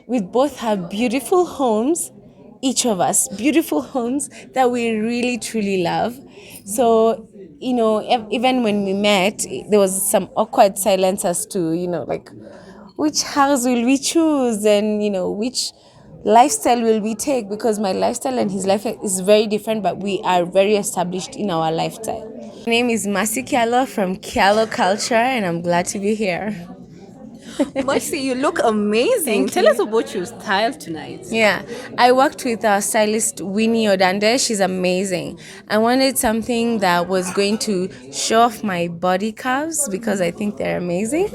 we both have beautiful homes, each of us, beautiful homes that we really truly love. So, even when we met, there was some awkward silence as to, like, which house will we choose, and, which lifestyle will we take, because my lifestyle and his life is very different, but we are very established in our lifestyle. My name is Masi Kyallo from Kyallo Culture, and I'm glad to be here. Mercy, you look amazing. Thank Tell us you. about your style tonight. Yeah, I worked with our stylist Winnie Odande. She's amazing. I wanted something that was going to show off my body curves because I think they're amazing,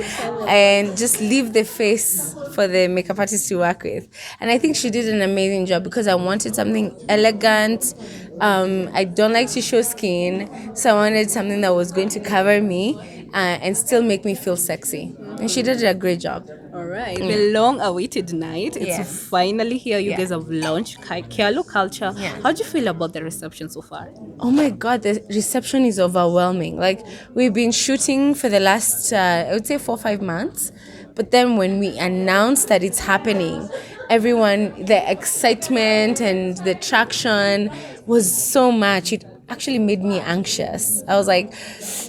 and just leave the face for the makeup artist to work with. And I think she did an amazing job because I wanted something elegant. I don't like to show skin, so I wanted something that was going to cover me and still make me feel sexy. And she did a great job. All right, the long-awaited night. It's Yes. finally here. You Yeah. guys have launched Kyallo Culture. Yeah. How do you feel about the reception so far? Oh my God, the reception is overwhelming. Like, we've been shooting for the last, I would say 4 or 5 months. But then when we announced that it's happening, everyone, the excitement and the traction was so much. It actually made me anxious. I was like,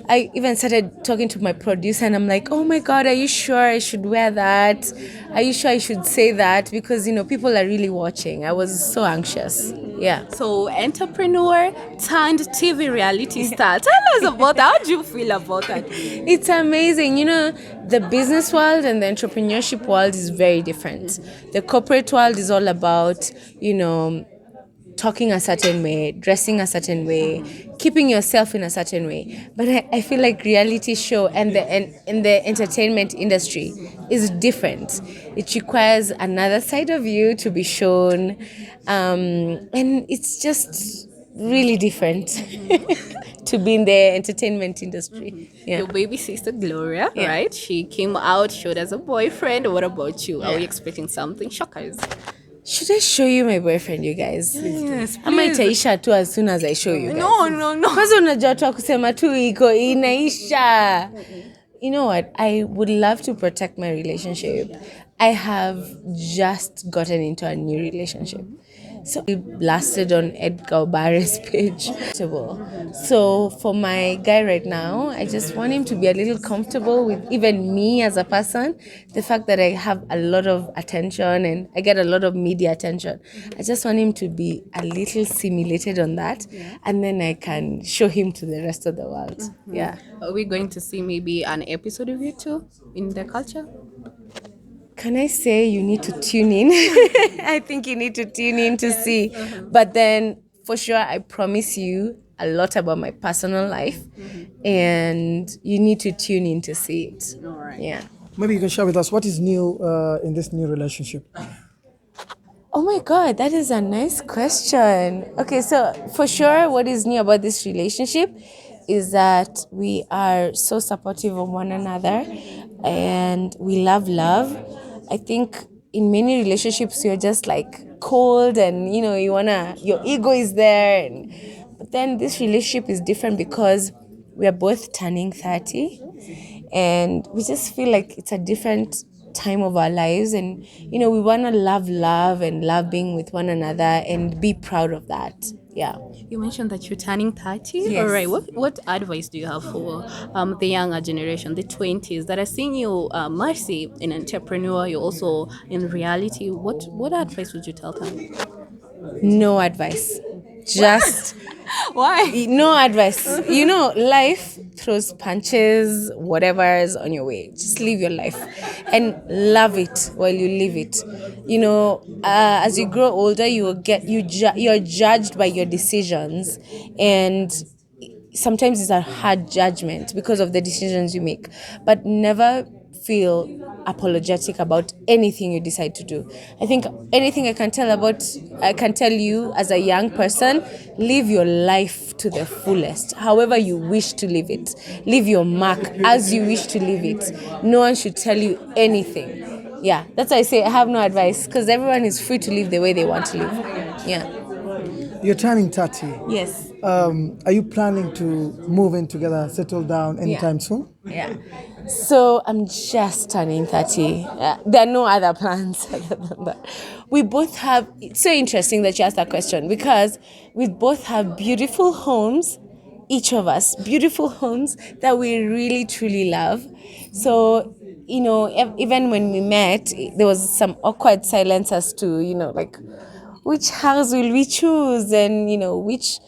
I even started talking to my producer, and I'm like, oh my God, are you sure I should wear that? Are you sure I should say that? Because, people are really watching. I was so anxious. Yeah. So, entrepreneur turned TV reality star. Tell us about that. How do you feel about that? It's amazing. The business world and the entrepreneurship world is very different. The corporate world is all about, talking a certain way, dressing a certain way, keeping yourself in a certain way. But I feel like reality show and the entertainment industry is different. It requires another side of you to be shown, and it's just really different to be in the entertainment industry. Yeah. Your baby sister Gloria, Yeah. right? She came out, showed us a boyfriend. What about you? Are we Yeah. expecting something? Shockers. Should I show you my boyfriend, you guys? Yes, Ama please. itaisha tu as soon as I show you guys. No. Kwanza unajua tu kusema tu iko inaisha. You know what? I would love to protect my relationship. I have just gotten into a new relationship. So we blasted on Edgar Barre's page. So for my guy right now, I just want him to be a little comfortable with even me as a person. The fact that I have a lot of attention and I get a lot of media attention. I just want him to be a little simulated on that, and then I can show him to the rest of the world. Yeah. Are we going to see maybe an episode of you two in the culture? Can I say you need to tune in? I think you need to tune in to see. But then, for sure, I promise you a lot about my personal life, and you need to tune in to see it. All right. Yeah. Maybe you can share with us what is new in this new relationship. Oh my God, that is a nice question. Okay, so for sure, what is new about this relationship is that we are so supportive of one another and we love love. I think in many relationships, you're just like cold and your ego is there. But then this relationship is different because we are both turning 30 and we just feel like it's a different time of our lives, and we want to love and love being with one another and be proud of that. Yeah. You mentioned that you're turning 30. Yes. All right. What advice do you have for the younger generation, the 20s that are seeing you, Mercy, an entrepreneur, you're also in reality? What advice would you tell them? No advice, just Why? no advice. Life throws punches, whatever's on your way. Just live your life and love it while you live it. As you grow older, you're judged by your decisions, and sometimes it's a hard judgment because of the decisions you make. But never feel apologetic about anything you decide to do. I think anything I can tell you as a young person, live your life to the fullest, however you wish to live it. Leave your mark as you wish to live it. No one should tell you anything. Yeah, that's why I say I have no advice, because everyone is free to live the way they want to live. Yeah. You're turning 30. Yes. Are you planning to move in together, settle down anytime soon? Yeah. So I'm just turning 30. There are no other plans other than that. We both have, it's so interesting that you asked that question because we both have beautiful homes, each of us, beautiful homes that we really truly love. So, even when we met, there was some awkward silence as to, like, which house will we choose and, which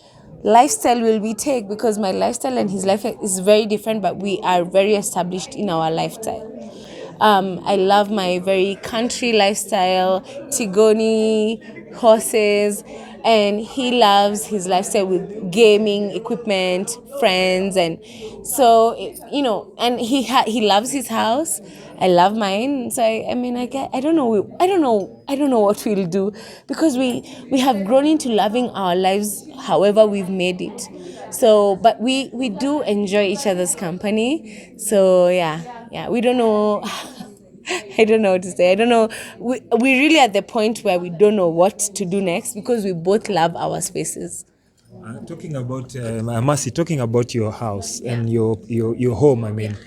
lifestyle will we take, because my lifestyle and his life is very different, but we are very established in our lifestyle. I love my very country lifestyle, Tigoni, horses, and he loves his lifestyle with gaming equipment, friends, and so and he loves his house. I love mine. So I mean, I don't know. I don't know what we'll do, because we have grown into loving our lives however we've made it. So, but we do enjoy each other's company. So yeah, we don't know. I don't know what to say. I don't know. We really at the point where we don't know what to do next, because we both love our spaces. Talking about Mercy, talking about your house and your home. I mean,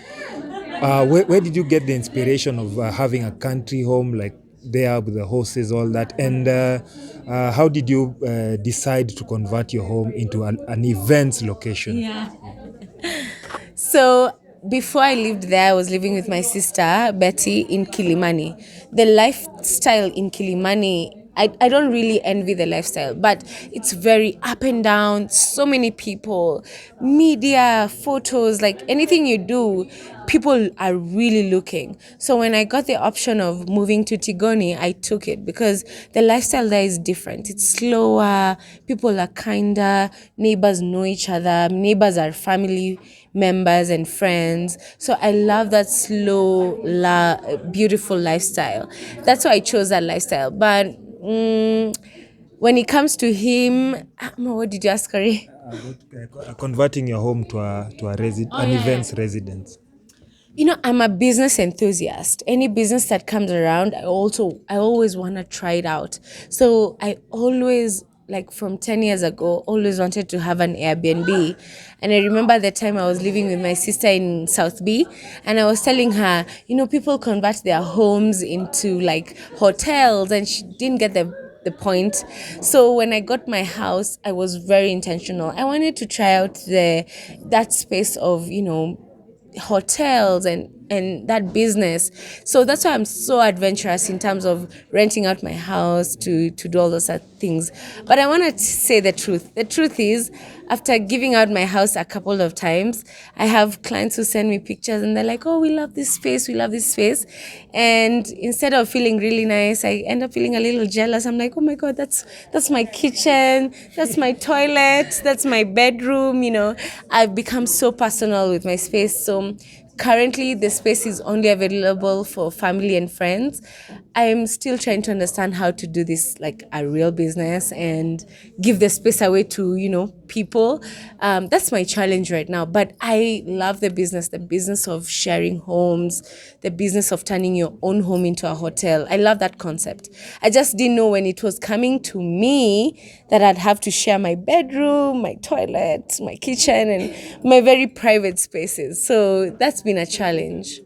where did you get the inspiration of having a country home like there with the horses, all that? And how did you decide to convert your home into an events location? Yeah. So before I lived there, I was living with my sister Betty in Kilimani. The lifestyle in Kilimani, I don't really envy the lifestyle, but it's very up and down. So many people, media, photos, like anything you do, people are really looking. So when I got the option of moving to Tigoni, I took it because the lifestyle there is different. It's slower, people are kinder, neighbors know each other, neighbors are family members and friends. So I love that slow, beautiful lifestyle. That's why I chose that lifestyle. But when it comes to him, what did you ask, Kari? About converting your home to an events residence. I'm a business enthusiast. Any business that comes around, I always want to try it out. So I always, like from 10 years ago, always wanted to have an Airbnb. And I remember the time I was living with my sister in South B, and I was telling her, people convert their homes into like hotels, and she didn't get the point. So when I got my house, I was very intentional. I wanted to try out that space of, hotels and that business. So that's why I'm so adventurous in terms of renting out my house to do all those things. But I want to say the truth. The truth is, after giving out my house a couple of times, I have clients who send me pictures and they're like, "Oh, we love this space. We love this space." And instead of feeling really nice, I end up feeling a little jealous. I'm like, "Oh my God, that's my kitchen. That's my toilet. That's my bedroom." I've become so personal with my space. So currently, the space is only available for family and friends. I am still trying to understand how to do this like a real business and give the space away to, people. That's my challenge right now. But I love the business of sharing homes, the business of turning your own home into a hotel. I love that concept. I just didn't know when it was coming to me that I'd have to share my bedroom, my toilet, my kitchen, and my very private spaces. So that's been a challenge.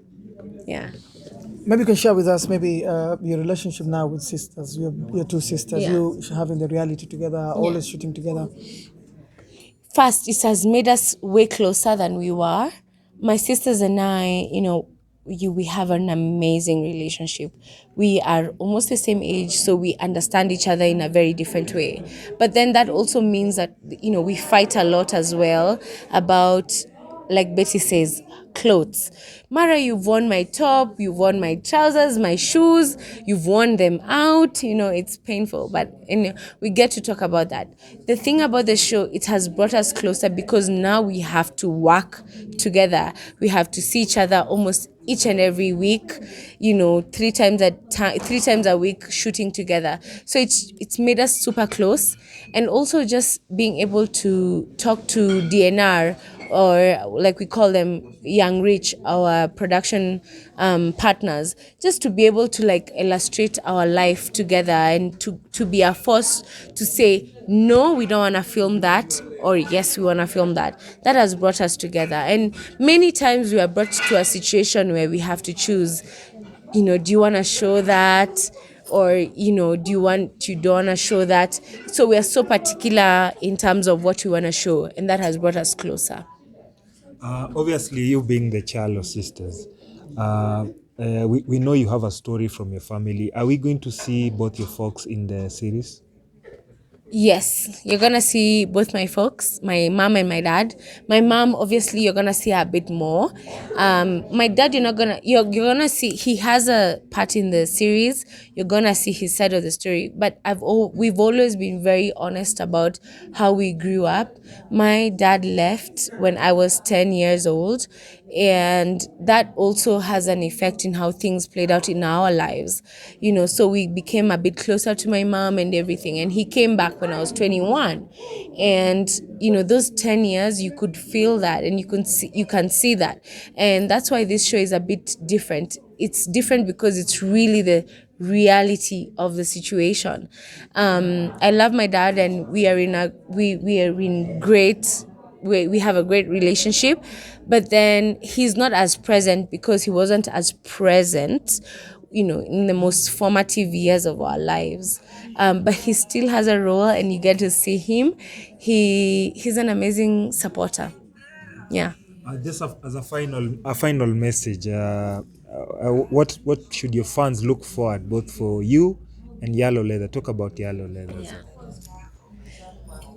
Yeah. Maybe you can share with us maybe your relationship now with sisters, your two sisters, Yeah. you having the reality together, always shooting together. First, it has made us way closer than we were. My sisters and I, we have an amazing relationship. We are almost the same age, so we understand each other in a very different way. But then that also means that, we fight a lot as well about, like Betty says, clothes. Mara, you've worn my top, you've worn my trousers, my shoes, you've worn them out. It's painful, but we get to talk about that. The thing about the show, it has brought us closer because now we have to work together. We have to see each other almost each and every week, 3 times a week shooting together. So it's made us super close, and also just being able to talk to DNR or like we call them young rich, our production partners, just to be able to like illustrate our life together and to be a force to say no, we don't want to film that, or yes, we want to film that. That has brought us together. And many times we are brought to a situation where we have to choose, do you want to show that, or you don't want to show that. So we are so particular in terms of what we want to show, and that has brought us closer. Obviously, you being the Kyallo sisters, we know you have a story from your family. Are we going to see both your folks in the series? Yes, you're gonna see both my folks, my mom and my dad. My mom, obviously, you're gonna see her a bit more. My dad, you're gonna see he has a part in the series. You're gonna see his side of the story. But we've always been very honest about how we grew up. My dad left when I was 10 years old, and that also has an effect in how things played out in our lives. So we became a bit closer to my mom and everything, and he came back when I was 21. And those 10 years, you could feel that, and you can see that. And that's why this show is a bit different. It's different because it's really the reality of the situation. I love my dad, and we are in great, we have a great relationship, but then he's not as present because he wasn't as present in the most formative years of our lives. But he still has a role, and you get to see him. He's an amazing supporter. Yeah. Just as a final message, what should your fans look forward both for you and Yellow Leather? Talk about Yellow Leather.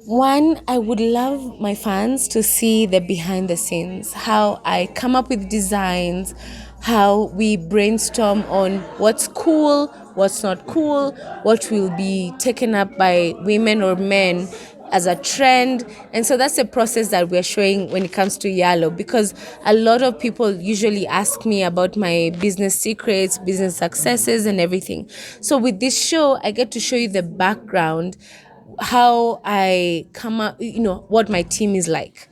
One, I would love my fans to see the behind the scenes, how I come up with designs, how we brainstorm on what's cool, what's not cool, what will be taken up by women or men as a trend. And so that's the process that we're showing when it comes to Yellow, because a lot of people usually ask me about my business secrets, business successes, and everything. So with this show, I get to show you the background, how I come up, what my team is like,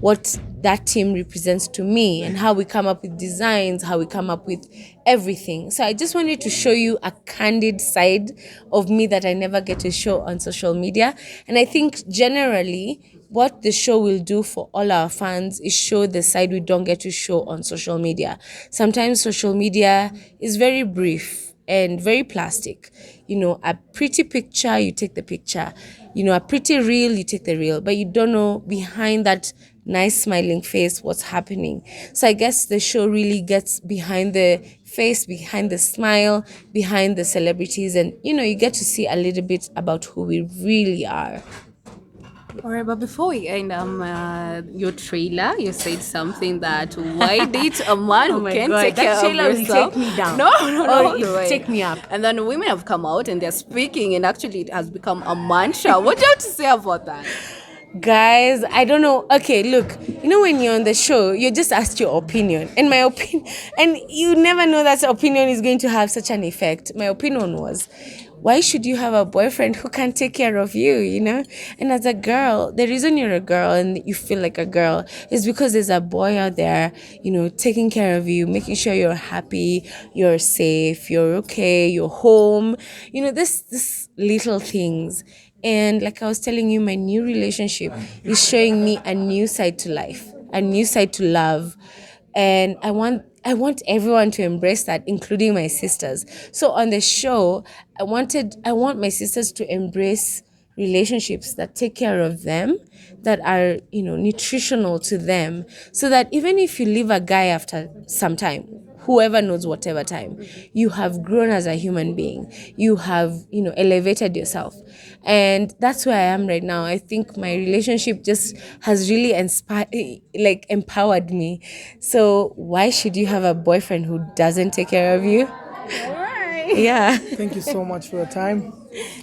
what that team represents to me, and how we come up with designs, how we come up with everything. So I just wanted to show you a candid side of me that I never get to show on social media. And I think generally what the show will do for all our fans is show the side we don't get to show on social media. Sometimes social media is very brief and very plastic. A pretty picture, you take the picture. A pretty reel, you take the reel. But you don't know behind that nice smiling face what's happening. So I guess the show really gets behind the face, behind the smile, behind the celebrities. And, you get to see a little bit about who we really are. All right, but before we end your trailer, you said something that why date a man who my can God, take that care of trailer will himself? take me down. No, no, no, Or all it the way. take me up. And then women have come out and they're speaking, and actually it has become a mantra. What do you have to say about that? Guys, I don't know. Okay, look, when you're on the show, you're just asked your opinion. And my opinion, and you never know that opinion is going to have such an effect. My opinion was, why should you have a boyfriend who can take care of you? And as a girl, the reason you're a girl and you feel like a girl is because there's a boy out there, taking care of you, making sure you're happy, you're safe, you're okay, you're home. This little things. And like I was telling you, my new relationship is showing me a new side to life, a new side to love. And I want everyone to embrace that, including my sisters. So on the show, I want my sisters to embrace relationships that take care of them, that are, nutritional to them, so that even if you leave a guy after some time, whoever knows whatever time, you have grown as a human being. You have, elevated yourself. And that's where I am right now. I think my relationship just has really empowered me. So why should you have a boyfriend who doesn't take care of you? Yeah. Thank you so much for your time.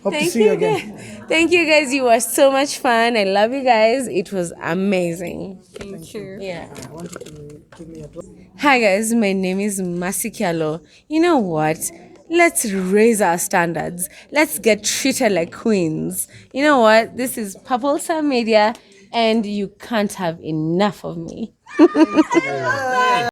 Hope to Thank see you you again. guys. Thank you guys. You were so much fun. I love you guys. It was amazing. Thank you. Yeah. I want you to give me a Hi guys, my name is Kyallo. You know what? Let's raise our standards. Let's get treated like queens. You know what? This is Purple Media, and you can't have enough of me.